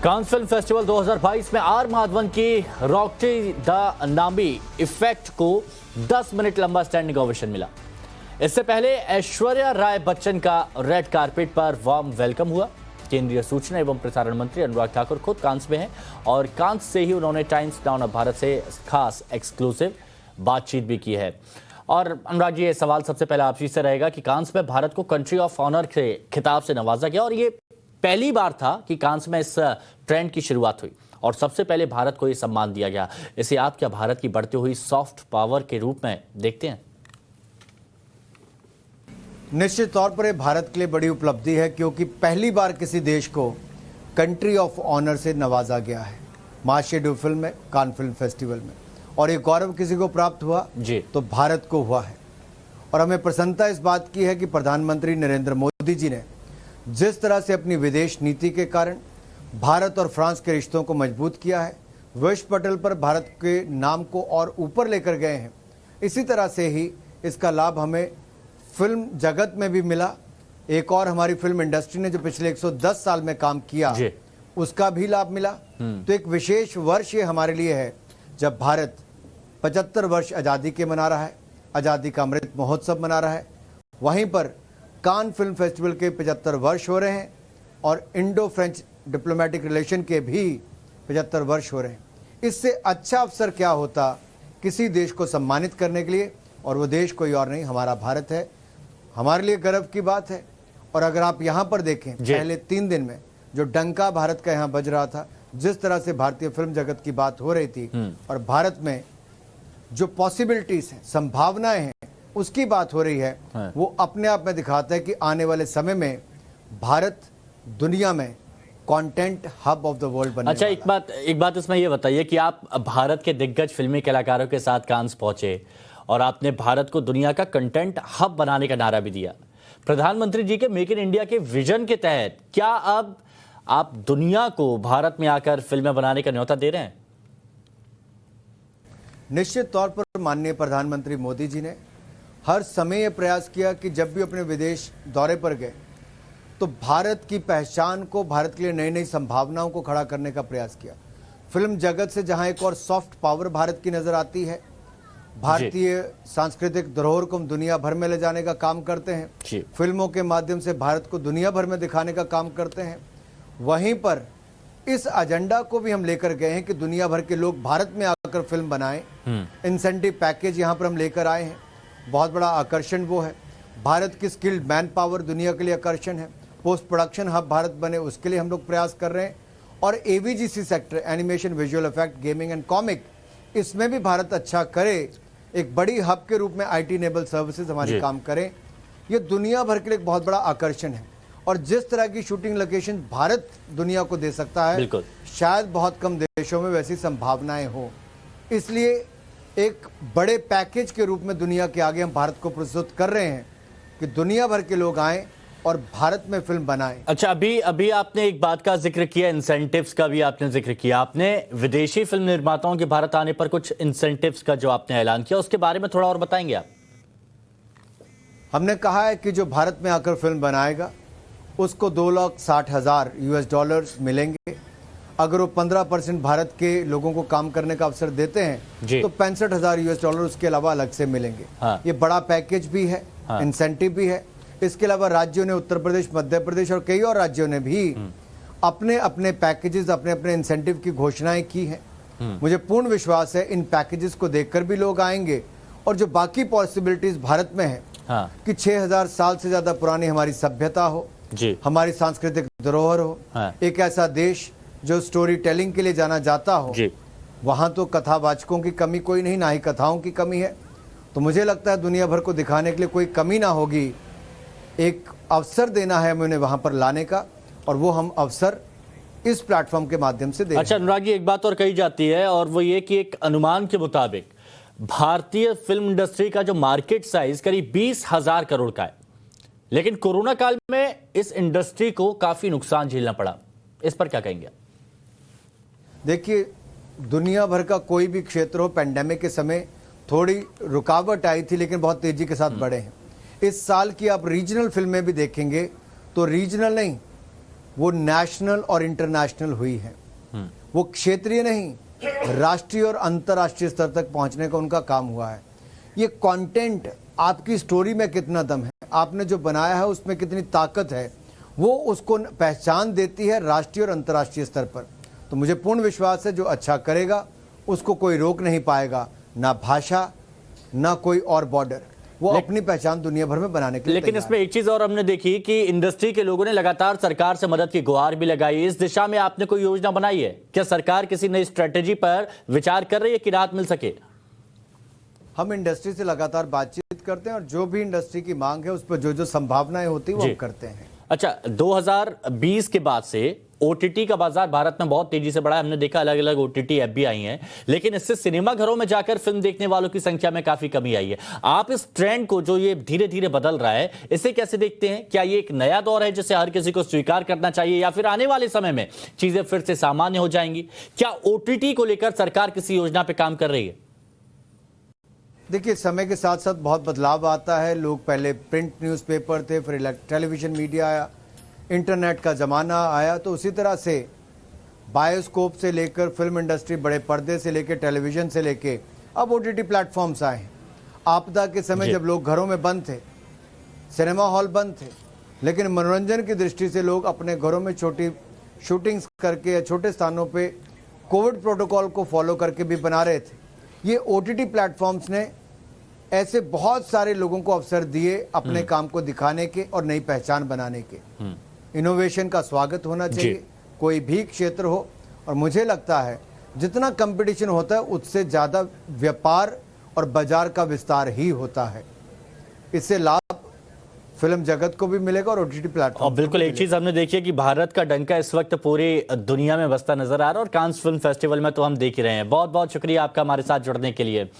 Cannes film festival 2022 में are Madhavan की Rocky the नामी इफेक्ट को 10 मिनट लंबा स्टैंडिंग ओवेशन मिला। इससे पहले ऐश्वर्या राय बच्चन का रेड कारपेट पर वार्म वेलकम हुआ। केंद्रीय सूचना एवं प्रसारण मंत्री अनुराग ठाकुर खुद कांस में हैं और कांस से ही उन्होंने टाइम्स नाउ ऑफ भारत से खास एक्सक्लूसिव बातचीत भी की है। और अनुराग जी, ये सवाल सबसे पहले आपसे से रहेगा कि कांस में भारत को कंट्री ऑफ ऑनर के खिताब से नवाजा गया और ये पहली बार था कि कांस में इस ट्रेंड की शुरुआत हुई और सबसे पहले भारत को ये सम्मान दिया गया। इसे आप क्या भारत की बढ़ती हुई सॉफ्ट पावर के रूप में देखते हैं? निश्चित तौर पर भारत के लिए बड़ी उपलब्धि है, क्योंकि पहली बार किसी देश को कंट्री ऑफ ऑनर से नवाजा गया है मार्शेडू फिल्म में, कान फिल्म फेस्टिवल में। और ये गौरव किसी को प्राप्त हुआ तो भारत को हुआ है। और हमें प्रसन्नता इस बात की है कि प्रधानमंत्री नरेंद्र मोदी जी ने जिस तरह से अपनी विदेश नीति के कारण भारत और फ्रांस के रिश्तों को मजबूत किया है, विश्व पटल पर भारत के नाम को और ऊपर लेकर गए हैं, इसी तरह से ही इसका लाभ हमें फिल्म जगत में भी मिला। एक और हमारी फिल्म इंडस्ट्री ने जो पिछले 110 साल में काम किया उसका भी लाभ मिला। तो एक विशेष वर्ष ये हमारे लिए है जब भारत 75 वर्ष आज़ादी के मना रहा है, आज़ादी का अमृत महोत्सव मना रहा है। वहीं पर कान फिल्म फेस्टिवल के 75 वर्ष हो रहे हैं और इंडो फ्रेंच डिप्लोमेटिक रिलेशन के भी 75 वर्ष हो रहे हैं। इससे अच्छा अवसर क्या होता किसी देश को सम्मानित करने के लिए, और वो देश कोई और नहीं, हमारा भारत है। हमारे लिए गर्व की बात है। और अगर आप यहाँ पर देखें, पहले 3 दिन में जो डंका भारत का यहाँ बज रहा था, जिस तरह से भारतीय फिल्म जगत की बात हो रही थी और भारत में जो पॉसिबिलिटीज हैं, संभावनाएं हैं, उसकी बात हो रही है, वो अपने आप में दिखाता है कि आने वाले समय में भारत दुनिया में content hub of the world बनने अच्छा, एक बात इसमें ये बताइए कि आप भारत के दिग्गज फिल्मी कलाकारों के साथ कांस पहुंचे और आपने भारत को दुनिया का कंटेंट हब बनाने का नारा भी दिया। प्रधानमंत्री जी के मेक इन इंडिया के विजन के तहत क्या अब आप दुनिया को भारत में आकर फिल्में बनाने का न्योता दे रहे हैं? निश्चित तौर पर माननीय प्रधानमंत्री मोदी जी ने हर समय यह प्रयास किया कि जब भी अपने विदेश दौरे पर गए तो भारत की पहचान को, भारत के लिए नई नई संभावनाओं को खड़ा करने का प्रयास किया। फिल्म जगत से जहां एक और सॉफ्ट पावर भारत की नजर आती है, भारतीय सांस्कृतिक धरोहर को हम दुनिया भर में ले जाने का काम करते हैं, फिल्मों के माध्यम से भारत को दुनिया भर में दिखाने का काम करते हैं। वहीं पर इस एजेंडा को भी हम लेकर गए हैं कि दुनिया भर के लोग भारत में आकर फिल्म बनाएं। इंसेंटिव पैकेज यहाँ पर हम लेकर आए हैं। बहुत बड़ा आकर्षण वो है। भारत की स्किल्ड मैन पावर दुनिया के लिए आकर्षण है। पोस्ट प्रोडक्शन हब भारत बने, उसके लिए हम लोग प्रयास कर रहे हैं। और AVGC sector, animation, visual effect, gaming and comic, इसमें भी भारत अच्छा करे, एक बड़ी हब के रूप में आईटी इनेबल सर्विसेज हमारी काम करें। ये दुनिया भर के लिए एक बहुत बड़ा आकर्षण है। और जिस तरह की शूटिंग लोकेशन भारत दुनिया को दे सकता है, शायद बहुत कम देशों में वैसी संभावनाएं हो। इसलिए एक बड़े पैकेज के रूप में दुनिया के आगे हम भारत को प्रस्तुत कर रहे हैं कि दुनिया भर के लोग आएं और भारत में फिल्म बनाएं। अच्छा, अभी आपने एक बात का जिक्र किया, इंसेंटिव्स का भी आपने जिक्र किया। आपने विदेशी फिल्म निर्माताओं के भारत आने पर कुछ इंसेंटिव्स का जो आपने ऐलान किया, उसके बारे में थोड़ा और बताएंगे आप? हमने कहा है कि जो भारत में आकर फिल्म बनाएगा उसको $2,60,000 US मिलेंगे। अगर वो 15% भारत के लोगों को काम करने का अवसर देते हैं तो $65,000 US उसके अलावा अलग से मिलेंगे। ये बड़ा पैकेज भी है, इंसेंटिव भी है। इसके अलावा राज्यों ने, उत्तर प्रदेश, मध्य प्रदेश और कई और राज्यों ने भी अपने अपने पैकेजेस, अपने अपने इंसेंटिव की घोषणाएं की हैं। मुझे पूर्ण विश्वास है इन पैकेजेस को देखकर भी लोग आएंगे। और जो बाकी पॉसिबिलिटीज भारत में है कि 6,000 साल से ज्यादा पुरानी हमारी सभ्यता हो, हमारी सांस्कृतिक धरोहर हो, एक ऐसा देश जो स्टोरी टेलिंग के लिए जाना जाता हो, वहां तो कथावाचकों की कमी कोई नहीं, ना ही कथाओं की कमी है। तो मुझे लगता है दुनिया भर को दिखाने के लिए कोई कमी ना होगी। एक अवसर देना है हमें उन्हें वहां पर लाने का, और वो हम अवसर इस प्लेटफॉर्म के माध्यम से देंगे। अच्छा अनुराग जी, एक बात और कही जाती है और वो ये कि एक अनुमान के मुताबिक भारतीय फिल्म इंडस्ट्री का जो मार्केट साइज करीब 20,000 करोड़ का है, लेकिन कोरोना काल में इस इंडस्ट्री को काफी नुकसान झेलना पड़ा। इस पर क्या कहेंगे? देखिए, दुनिया भर का कोई भी क्षेत्र हो, पेंडेमिक के समय थोड़ी रुकावट आई थी, लेकिन बहुत तेजी के साथ बढ़े हैं। इस साल की आप रीजनल फिल्में भी देखेंगे तो रीजनल नहीं, वो नेशनल और इंटरनेशनल हुई है। वो क्षेत्रीय नहीं, राष्ट्रीय और अंतर्राष्ट्रीय स्तर तक पहुंचने का उनका काम हुआ है। ये कंटेंट, आपकी स्टोरी में कितना दम है, आपने जो बनाया है उसमें कितनी ताकत है, वो उसको पहचान देती है राष्ट्रीय और अंतर्राष्ट्रीय स्तर पर। तो मुझे पूर्ण विश्वास है जो अच्छा करेगा उसको कोई रोक नहीं पाएगा, ना भाषा ना कोई और बॉर्डर। वो अपनी पहचान दुनिया भर में बनाने के लिए लेकिन तैयार इसमें एक चीज और हमने देखी कि इंडस्ट्री के लोगों ने लगातार सरकार से मदद की गुहार भी लगाई। इस दिशा में आपने कोई योजना बनाई है क्या? सरकार किसी नई स्ट्रेटेजी पर विचार कर रही है कि राहत मिल सके? हम इंडस्ट्री से लगातार बातचीत करते हैं और जो भी इंडस्ट्री की मांग है उस पर जो जो संभावनाएं होती है वो हम करते हैं। अच्छा, 2020 के बाद से ओटीटी का बाजार भारत में बहुत तेजी से बढ़ा है। हमने देखा अलग अलग ओटीटी ऐप भी आई हैं, लेकिन इससे सिनेमा घरों में जाकर फिल्म देखने वालों की संख्या में काफी कमी आई है। आप इस ट्रेंड को जो ये धीरे धीरे बदल रहा है, इसे कैसे देखते हैं? क्या ये एक नया दौर है जिसे हर किसी को स्वीकार करना चाहिए, या फिर आने वाले समय में चीजें फिर से सामान्य हो जाएंगी? क्या ओटीटी को लेकर सरकार किसी योजना पर काम कर रही है? देखिए, समय के साथ साथ बहुत बदलाव आता है। लोग पहले प्रिंट न्यूज़पेपर थे, फिर टेलीविजन मीडिया आया, इंटरनेट का ज़माना आया, तो उसी तरह से बायोस्कोप से लेकर फिल्म इंडस्ट्री, बड़े पर्दे से लेकर टेलीविज़न से लेकर अब ओटीटी प्लेटफॉर्म्स आए हैं। आपदा के समय जब लोग घरों में बंद थे, सिनेमा हॉल बंद थे, लेकिन मनोरंजन की दृष्टि से लोग अपने घरों में छोटी शूटिंग्स करके या छोटे स्थानों पे कोविड प्रोटोकॉल को फॉलो करके भी बना रहे थे। ये ओटीटी प्लेटफॉर्म्स ने ऐसे बहुत सारे लोगों को अवसर दिए अपने काम को दिखाने के और नई पहचान बनाने के। इनोवेशन का स्वागत होना चाहिए, कोई भी क्षेत्र हो। और मुझे लगता है जितना कंपटीशन होता है उससे ज़्यादा व्यापार और बाजार का विस्तार ही होता है। इससे लाभ फिल्म जगत को भी मिलेगा और ओटीटी प्लेटफॉर्म। और बिल्कुल एक चीज हमने देखी है कि भारत का डंका इस वक्त पूरी दुनिया में बसता नजर आ रहा है, और कांस फिल्म फेस्टिवल में तो हम देख ही रहे हैं। बहुत बहुत शुक्रिया आपका हमारे साथ जुड़ने के लिए।